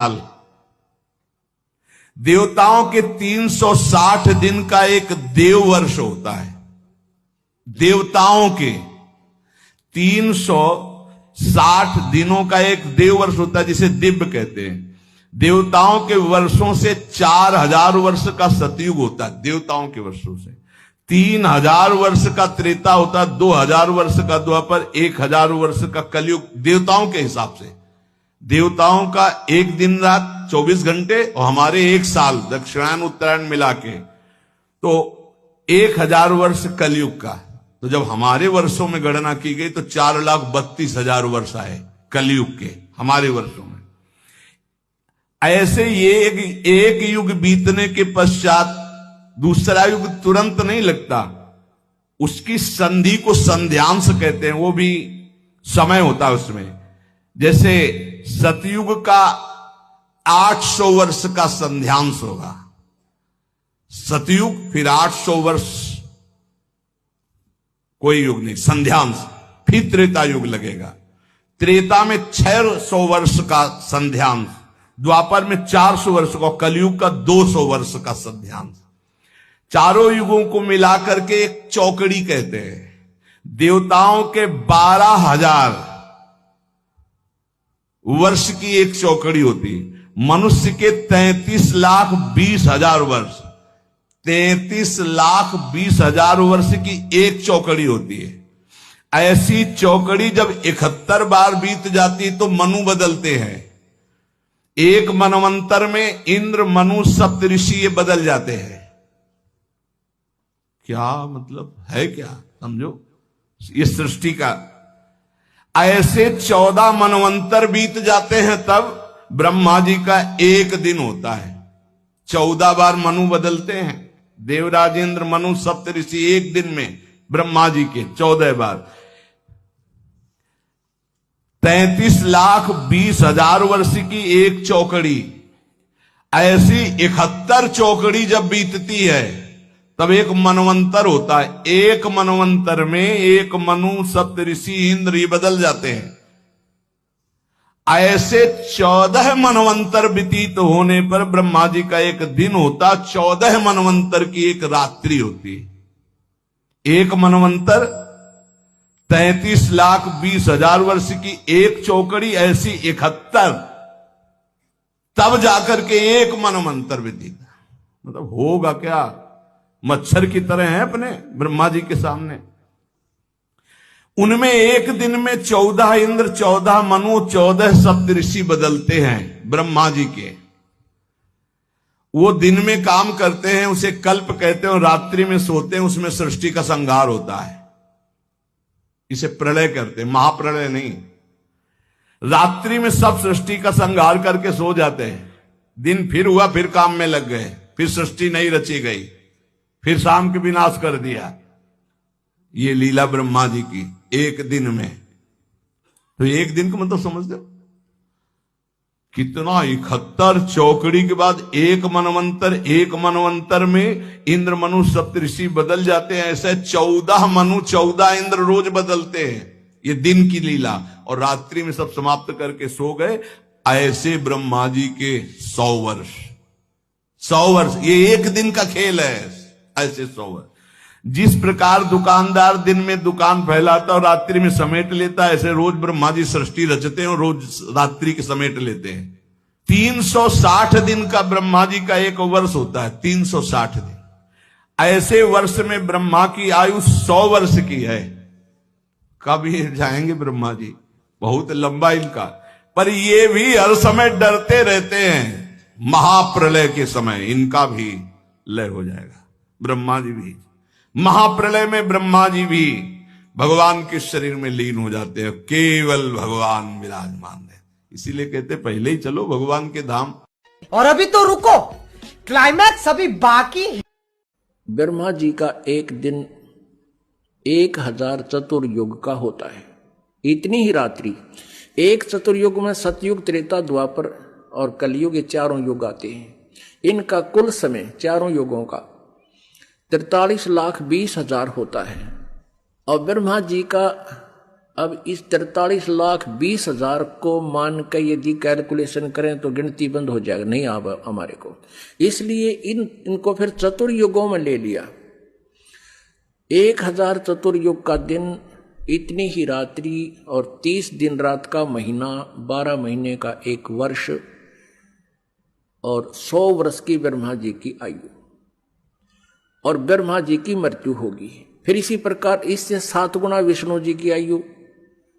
साल। देवताओं के 360 दिन का एक देव वर्ष होता है। देवताओं के 360 दिनों का एक देव वर्ष होता है, जिसे दिव्य कहते हैं। देवताओं के वर्षों से 4000 वर्ष का सतयुग होता है। देवताओं के वर्षों से 3000 वर्ष का त्रेता होता है, 2000 वर्ष का द्वापर, 1000 वर्ष का कलयुग। देवताओं के हिसाब से देवताओं का एक दिन रात 24 घंटे और हमारे एक साल दक्षिणायन उत्तरायण मिला के तो 1000 वर्ष कलयुग का। तो जब हमारे वर्षों में गणना की गई तो 4,32,000 वर्ष आए कलयुग के हमारे वर्षों में। ऐसे ये एक युग बीतने के पश्चात दूसरा युग तुरंत नहीं लगता, उसकी संधि को संध्यांश कहते हैं। वो भी समय होता है उसमें। जैसे सतयुग का 800 वर्ष का संध्यांश होगा, सतयुग फिर 800 वर्ष कोई युग नहीं, संध्यांश। फिर त्रेता युग लगेगा। त्रेता में 600 वर्ष का संध्यांश, द्वापर में 400 वर्ष का, कलयुग का 200 वर्ष का संध्यांश। चारों युगों को मिलाकर के एक चौकड़ी कहते हैं। देवताओं के 12,000 वर्ष की एक चौकड़ी होती है। मनुष्य के 33,20,000 वर्ष, 33,20,000 वर्ष की एक चौकड़ी होती है। ऐसी चौकड़ी जब 71 बार बीत जाती तो मनु बदलते हैं। एक मनवंतर में इंद्र, मनु, सप्तऋषि ये बदल जाते हैं। क्या मतलब है, क्या समझो ये सृष्टि का। ऐसे 14 मनवंतर बीत जाते हैं तब ब्रह्मा जी का एक दिन होता है। 14 बार मनु बदलते हैं। देवराज, इंद्र, मनु, सप्तऋषि एक दिन में ब्रह्मा जी के 14 बार। 33,20,000 वर्ष की एक चौकड़ी। ऐसी 71 चौकड़ी जब बीतती है तब एक मनवंतर होता है। एक मनवंतर में एक मनु, सप्तऋषि, इंद्र ये बदल जाते हैं। ऐसे 14 मनवंतर व्यतीत होने पर ब्रह्मा जी का एक दिन होता, 14 मनवंतर की एक रात्रि होती है। एक मनवंतर 33,20,000 वर्ष की एक चौकड़ी, ऐसी 71, तब जाकर के एक मनवंतर व्यतीत। मतलब होगा क्या, मच्छर की तरह है अपने ब्रह्मा जी के सामने। उनमें एक दिन में 14 इंद्र, 14 मनु, 14 सप्तऋषि बदलते हैं ब्रह्मा जी के। वो दिन में काम करते हैं, उसे कल्प कहते हैं, और रात्रि में सोते हैं, उसमें सृष्टि का संहार होता है। इसे प्रलय करते हैं, महाप्रलय नहीं। रात्रि में सब सृष्टि का संहार करके सो जाते हैं। दिन फिर हुआ, फिर काम में लग गए, फिर सृष्टि नहीं रची गई, फिर शाम के विनाश कर दिया। ये लीला ब्रह्मा जी की एक दिन में। तो एक दिन का मतलब समझ दो कितना, 71 चौकड़ी के बाद एक मनवंतर। एक मनवंतर में इंद्र, मनु, सप्तऋषि बदल जाते हैं। ऐसे 14 मनु, 14 इंद्र रोज बदलते हैं। ये दिन की लीला। और रात्रि में सब समाप्त करके सो गए। ऐसे ब्रह्मा जी के 100 वर्ष, 100 वर्ष, ये एक दिन का खेल है। ऐसे 100 वर्ष। जिस प्रकार दुकानदार दिन में दुकान फैलाता और रात्रि में समेट लेता है, ऐसे रोज ब्रह्मा जी सृष्टि रचते हैं और रोज रात्रि के समेट लेते हैं। 360 दिन का ब्रह्मा जी का एक वर्ष होता है। 360 दिन। ऐसे वर्ष में ब्रह्मा की आयु 100 वर्ष की है। कब ये जाएंगे ब्रह्मा जी, बहुत लंबा इनका। पर ये भी हर समय डरते रहते हैं, महाप्रलय के समय इनका भी लय हो जाएगा। ब्रह्मा जी भी महाप्रलय में, ब्रह्मा जी भी भगवान के शरीर में लीन हो जाते हैं। केवल भगवान विराजमान है। इसीलिए कहते पहले ही चलो भगवान के धाम। और अभी तो रुको, क्लाइमैक्स अभी बाकी है। ब्रह्मा जी का एक दिन 1000 चतुर्युग का होता है। इतनी ही रात्रि। एक चतुर्युग में सतयुग, त्रेता, द्वापर और कलयुग, ये चारों युग आते हैं। इनका कुल समय चारों युगों का 43,20,000 होता है। और ब्रह्मा जी का अब इस 43,20,000 को मान के यदि कैलकुलेशन करें तो गिनती बंद हो जाएगा, नहीं अब हमारे को। इसलिए इनको फिर चतुर्युगों में ले लिया। 1000 चतुर्युग का दिन, इतनी ही रात्रि और 30 दिन रात का महीना, 12 महीने का एक वर्ष और 100 वर्ष की ब्रह्मा जी की आयु, और ब्रह्मा जी की मृत्यु होगी। फिर इसी प्रकार इससे 7 गुना विष्णु जी की आयु,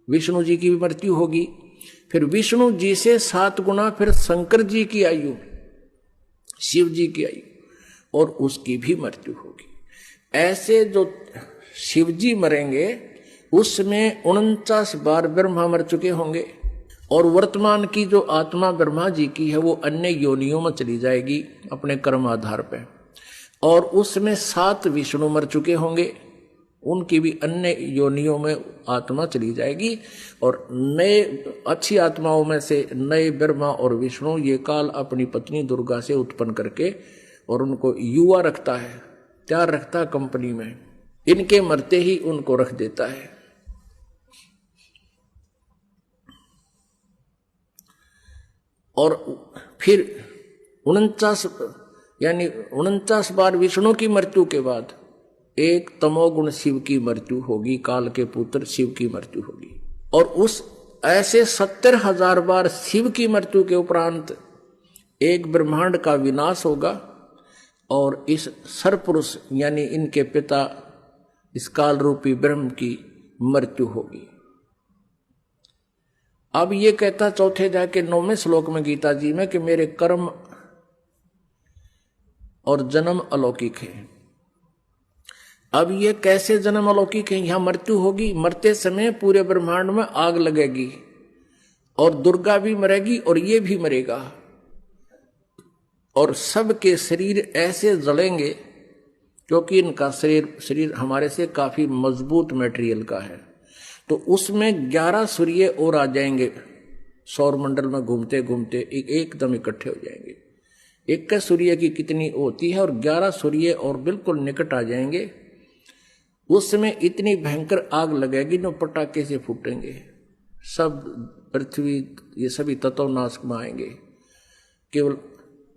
विष्णु जी की भी मृत्यु होगी। फिर विष्णु जी से 7 गुना फिर शंकर जी की आयु, शिव जी की आयु, और उसकी भी मृत्यु होगी। ऐसे जो शिव जी मरेंगे उसमें 49 बार ब्रह्मा मर चुके होंगे, और वर्तमान की जो आत्मा ब्रह्मा जी की है वो अन्य योनियों में चली जाएगी अपने कर्म आधार पे, और उसमें 7 विष्णु मर चुके होंगे, उनकी भी अन्य योनियों में आत्मा चली जाएगी। और नए अच्छी आत्माओं में से नए ब्रह्मा और विष्णु ये काल अपनी पत्नी दुर्गा से उत्पन्न करके और उनको युवा रखता है, तैयार रखता है कंपनी में, इनके मरते ही उनको रख देता है। और फिर 49 बार विष्णु की मृत्यु के बाद एक तमोगुण शिव की मृत्यु होगी, काल के पुत्र शिव की मृत्यु होगी। और उस ऐसे 70,000 बार शिव की मृत्यु के उपरांत एक ब्रह्मांड का विनाश होगा, और इस सरपुरुष यानी इनके पिता इस काल रूपी ब्रह्म की मृत्यु होगी। अब ये कहता चौथे अध्याय के 9वें श्लोक में गीता जी में कि मेरे कर्म और जन्म अलौकिक है। अब ये कैसे जन्म अलौकिक है? यहां मृत्यु होगी, मरते समय पूरे ब्रह्मांड में आग लगेगी, और दुर्गा भी मरेगी और ये भी मरेगा, और सबके शरीर ऐसे जलेंगे क्योंकि इनका शरीर हमारे से काफी मजबूत मटेरियल का है। तो उसमें 11 सूर्य और आ जाएंगे, सौर मंडल में घूमते घूमते एकदम इकट्ठे हो जाएंगे। एक सूर्य की कितनी होती है, और 11 सूर्य और बिल्कुल निकट आ जाएंगे। उसमें इतनी भयंकर आग लगेगी न पटाखे से फूटेंगे, सब पृथ्वी ये सभी तत्व नाश में आएंगे। केवल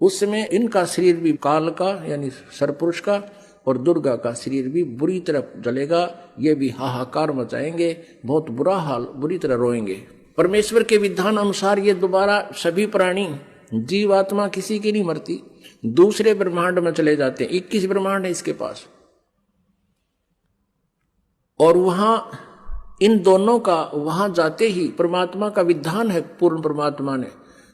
उसमें इनका शरीर भी काल का यानी सरपुरुष का और दुर्गा का शरीर भी बुरी तरह जलेगा, ये भी हाहाकार मचाएंगे, बहुत बुरा हाल, बुरी तरह रोएंगे। परमेश्वर के विधान अनुसार ये दोबारा सभी प्राणी जीवात्मा किसी की नहीं मरती, दूसरे ब्रह्मांड में चले जाते हैं। 21 ब्रह्मांड है इसके पास, और वहां इन दोनों का वहां जाते ही परमात्मा का विधान है, पूर्ण परमात्मा ने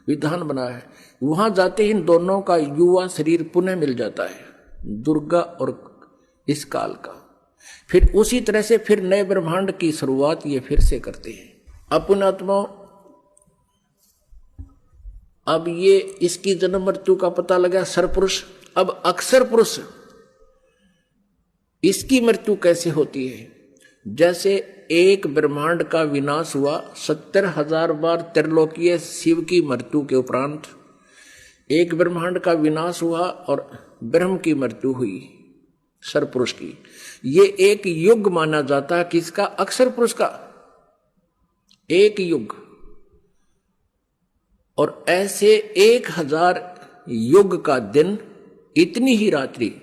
विधान बनाया है, वहां जाते ही इन दोनों का युवा शरीर पुनः मिल जाता है, दुर्गा और इस काल का। फिर उसी तरह से फिर नए ब्रह्मांड की शुरुआत ये फिर से करते हैं। अपनात्मा अब ये इसकी जन्म मृत्यु का पता लगा सरपुरुष। अब अक्षर पुरुष इसकी मृत्यु कैसे होती है? जैसे एक ब्रह्मांड का विनाश हुआ, 70,000 बार त्रिलोकीय शिव की मृत्यु के उपरांत एक ब्रह्मांड का विनाश हुआ और ब्रह्म की मृत्यु हुई सरपुरुष की। ये एक युग माना जाता है किसका? अक्षर पुरुष का, एक युग। और ऐसे 1000 युग का दिन, इतनी ही रात्रि,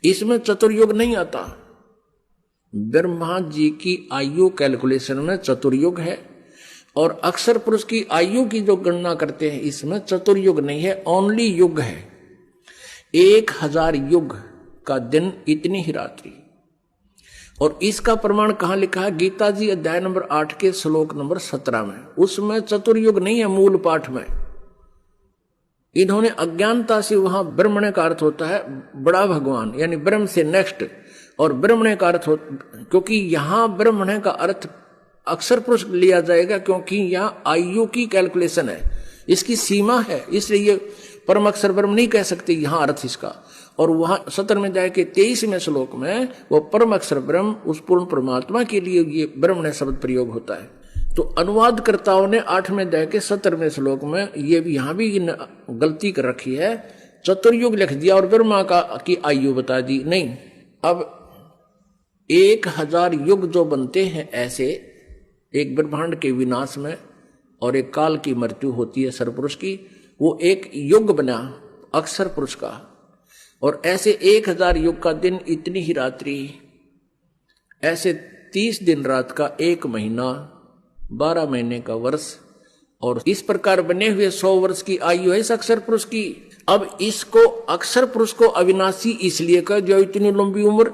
इसमें चतुर्युग नहीं आता। ब्रह्मा जी की आयु कैलकुलेशन में चतुर्युग है, और अक्षर पुरुष की आयु की जो गणना करते हैं इसमें चतुर्युग नहीं है, ओनली युग है। 1000 युग का दिन, इतनी ही रात्रि। और इसका प्रमाण कहां लिखा है? गीता जी अध्याय नंबर 8 के श्लोक नंबर 17 में। उसमें चतुर्युग नहीं है मूल पाठ में। इन्होंने अज्ञानता से वहां ब्रह्मण्य का अर्थ होता है बड़ा भगवान, यानी ब्रह्म से नेक्स्ट, और ब्रह्मण्य का अर्थ क्योंकि यहां ब्रह्मण्य का अर्थ अक्षर पुरुष लिया जाएगा, क्योंकि यहां आयु की कैलकुलेशन है, इसकी सीमा है, इसलिए ये परम अक्षर ब्रह्म नहीं कह सकते यहां अर्थ इसका। और वहां 17वें अध्याय के 23वें श्लोक में वो परम अक्षर ब्रह्म, उस पूर्ण परमात्मा के लिए ये ब्रह्मण्य शब्द प्रयोग होता है। तो अनुवादकर्ताओं ने 8वें अध्याय के 17वें श्लोक में ये भी यहां भी गलती कर रखी है, चतुर्युग लिख दिया और ब्रह्मा की आयु बता दी। नहीं, अब 1000 युग जो बनते हैं ऐसे एक ब्रह्मांड के विनाश में और एक काल की मृत्यु होती है सरपुरुष की। वो एक युग बना अक्षर पुरुष का, और ऐसे 1000 युग का दिन, इतनी ही रात्रि, ऐसे 30 दिन रात का 1 महीना, 12 महीने का वर्ष, और इस प्रकार बने हुए 100 वर्ष की आयु है इस अक्षर पुरुष की। अब इसको अक्षर पुरुष को अविनाशी इसलिए कह जो इतनी लंबी उम्र,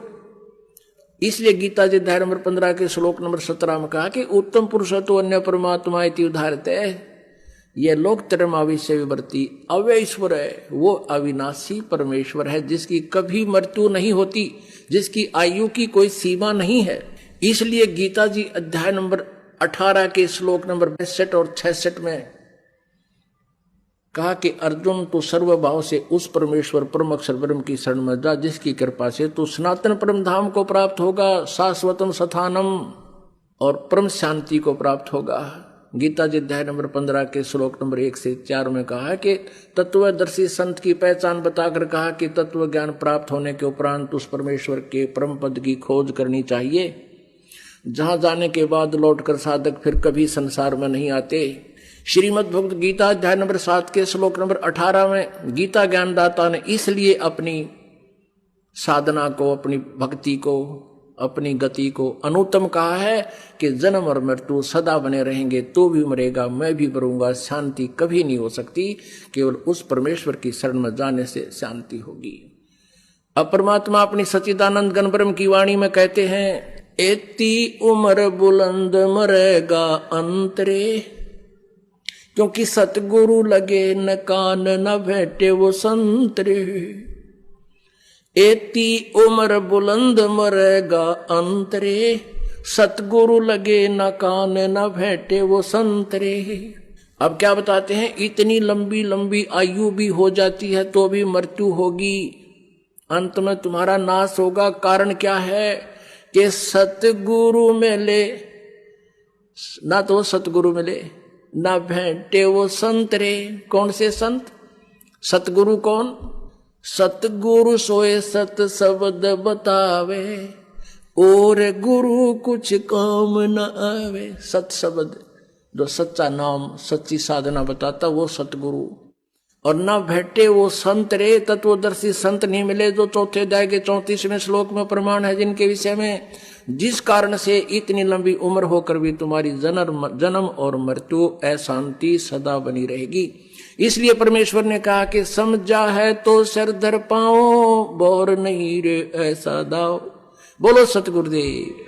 इसलिए गीता जी अध्याय नंबर 15 के श्लोक नंबर 17 में कहा कि उत्तम पुरुष तो अन्य परमात्मा इति उदाहरते है। यह लोक धर्म अविश्य विवर्ती अव्यश्वर है, वो अविनाशी परमेश्वर है जिसकी कभी मृत्यु नहीं होती, जिसकी आयु की कोई सीमा नहीं है। इसलिए गीता जी अध्याय नंबर 18 के श्लोक नंबर 62 और 66 में कहा कि अर्जुन तू सर्वभाव से उस परमेश्वर परम अक्षर ब्रह्म की शरण में जा जिसकी कृपा से तू सनातन परम धाम को प्राप्त होगा, शाश्वतम स्थानम और परम शांति को प्राप्त होगा। गीता जी अध्याय नंबर 15 के श्लोक नंबर 1 से 4 में कहा है कि तत्वदर्शी संत की पहचान बताकर कहा कि तत्व ज्ञान प्राप्त होने के उपरांत उस परमेश्वर के परम पद की खोज करनी चाहिए, जहां जाने के बाद लौटकर साधक फिर कभी संसार में नहीं आते। श्रीमद् भगवद गीता अध्याय नंबर 7 के श्लोक नंबर 18 में गीता ज्ञानदाता ने इसलिए अपनी साधना को, अपनी भक्ति को, अपनी गति को अनुत्तम कहा है कि जन्म और मृत्यु सदा बने रहेंगे, तो भी मरेगा, मैं भी मरूंगा, शांति कभी नहीं हो सकती, केवल उस परमेश्वर की शरण में जाने से शांति होगी। अब परमात्मा अपनी सच्चिदानंद घन ब्रह्म की वाणी में कहते हैं, एती उम्र बुलंद मरेगा अंतरे, क्योंकि सतगुरु लगे न कान न बैठे वो संतरे। एती उम्र बुलंद मरेगा अंतरे, सतगुरु लगे न कान न बैठे वो संतरे। अब क्या बताते हैं, इतनी लंबी लंबी आयु भी हो जाती है तो भी मृत्यु होगी, अंत में तुम्हारा नाश होगा। कारण क्या है कि सतगुरु मिले ना, तो सतगुरु मिले ना भेंटे वो संतरे। कौन से संत? सतगुरु कौन? सतगुरु सोए सत शब्द बतावे, और गुरु कुछ काम न आवे। सत शब्द जो सच्चा नाम, सच्ची साधना बताता, वो सतगुरु। और ना भेटे वो संत रे, तत्वदर्शी संत नहीं मिले, जो चौथे अध्याय के 34वें श्लोक में प्रमाण है, जिनके विषय में जिस कारण से इतनी लंबी उम्र होकर भी तुम्हारी जन्म और मृत्यु अशांति सदा बनी रहेगी। इसलिए परमेश्वर ने कहा कि समझा है तो सिर धर पाओ, बोर नहीं रे ऐसा दाओ। बोलो सतगुरुदेव।